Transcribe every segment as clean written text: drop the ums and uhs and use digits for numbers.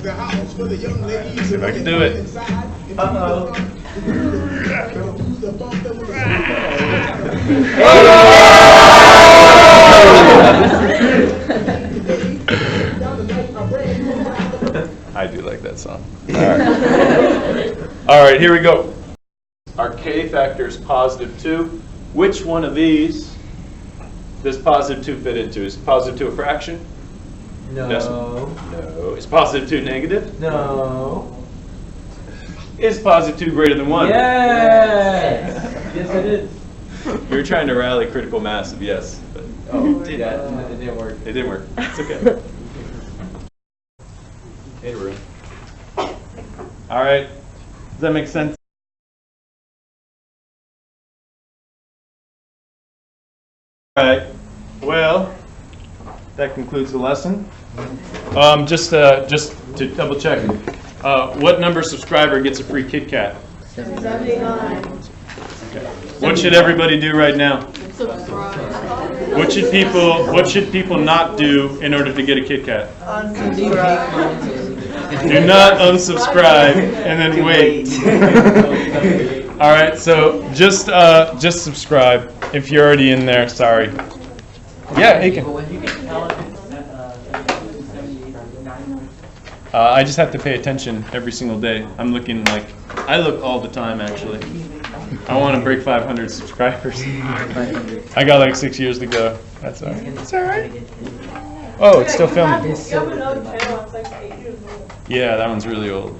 See if I can do it. I do like that song. All right, here we go. Our K factor is positive 2. Which one of these does positive 2 fit into? Is positive 2 a fraction? No. Decimal? No. Is positive 2 negative? No. Is positive 2 greater than 1? Yes! Yes, it is. You were trying to rally critical mass of yes. But it didn't work. It didn't work. It's okay. Hey, room. All right. Does that make sense? All right. Well, that concludes the lesson. Just to double check, what number subscriber gets a free Kit Kat? 79. Okay. What should everybody do right now? Subscribe. What should people not do in order to get a Kit Kat? Unsubscribe. Do not unsubscribe and then wait. All right, so just subscribe if you're already in there. Sorry. Yeah, Aiken. I just have to pay attention every single day. I'm looking like I look all the time actually. I want to break 500 subscribers. I got like 6 years to go. That's all right. It's all right. Oh, it's still filming. Yeah, that one's really old.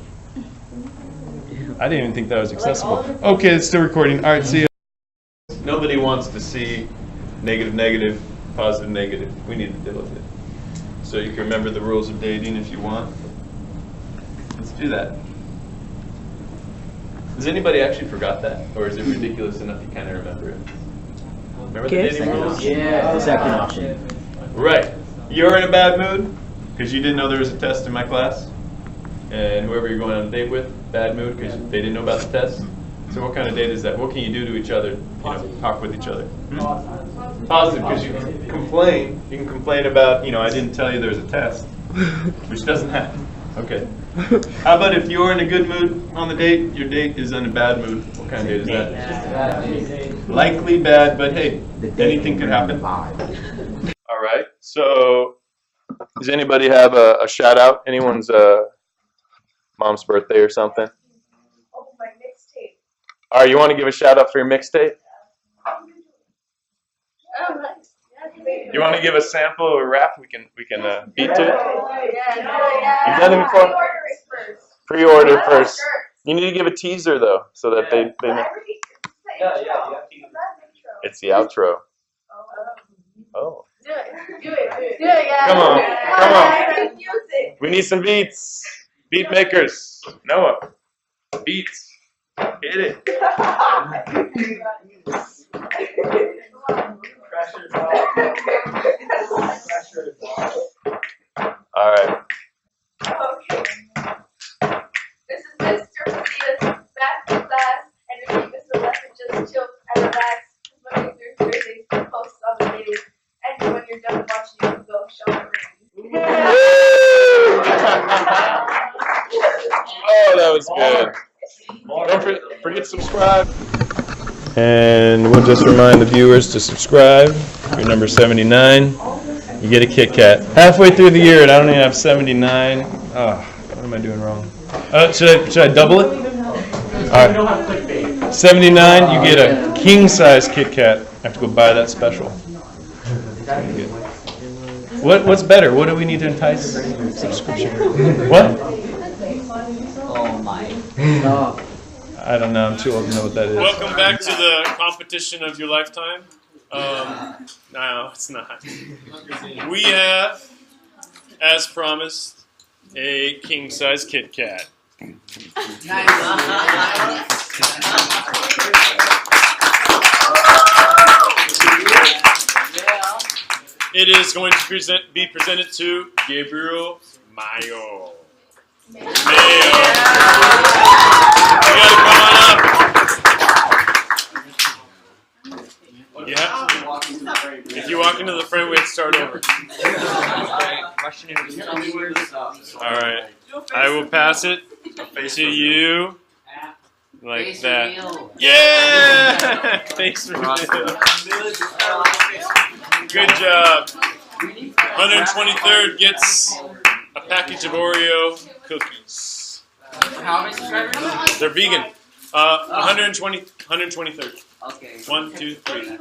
I didn't even think that was accessible. Okay, it's still recording. All right, see you. Nobody wants to see negative, negative, positive, negative. We need to deal with it. So you can remember the rules of dating if you want. Let's do that. Has anybody actually forgot that? Or is it ridiculous enough you kind of remember it? Remember the dating rules? Yeah. Second option. Right. You're in a bad mood because you didn't know there was a test in my class. And whoever you're going on a date with, bad mood because they didn't know about the test. So what kind of date is that? What can you do to each other? Talk with each other. Positive, because you can complain. You can complain about, I didn't tell you there's a test, which doesn't happen. Okay. How about if you're in a good mood on the date, your date is in a bad mood? What kind of date is that? Likely bad, but hey, anything could happen. All right. So, does anybody have a shout out? Anyone's mom's birthday or something? Oh, my mixtape. All right, you want to give a shout out for your mixtape? You want to give a sample or rap? We can beat to it. You've done it before. Pre-order first. You need to give a teaser though, so that they know. It's the outro. Oh. Do it, guys. Come on. We need some beats. Beat makers. Noah. Beats. Hit it. All right. Okay. This is Mr. Pasillas back in class, and if you missed the lesson, just chill and relax. Monday through Thursday, posts on the days, and when you're done watching, you can go show it ring. Oh, that was good. Don't forget to subscribe. And we'll just remind the viewers to subscribe. If you're number 79, you get a Kit Kat. Halfway through the year, and I don't even have 79. Oh, what am I doing wrong? Should I double it? All right. 79, you get a king-size Kit Kat. I have to go buy that special. What's better? What do we need to entice subscription? What? Oh my. I don't know. I'm too old to know what that is. Welcome back to the competition of your lifetime. No, it's not. We have, as promised, a king-size Kit Kat. It is going to be presented to Gabriel Mayo. You gotta come on up. Yeah. If you walk in talking to the friend, we have to start over. Russian interview. All right. I will pass it to you like that. Yeah! Face reveal. Good job. 123rd gets a package of Oreo cookies. How many subscribers? They're vegan. 123rd. Okay. 1, 2, 3.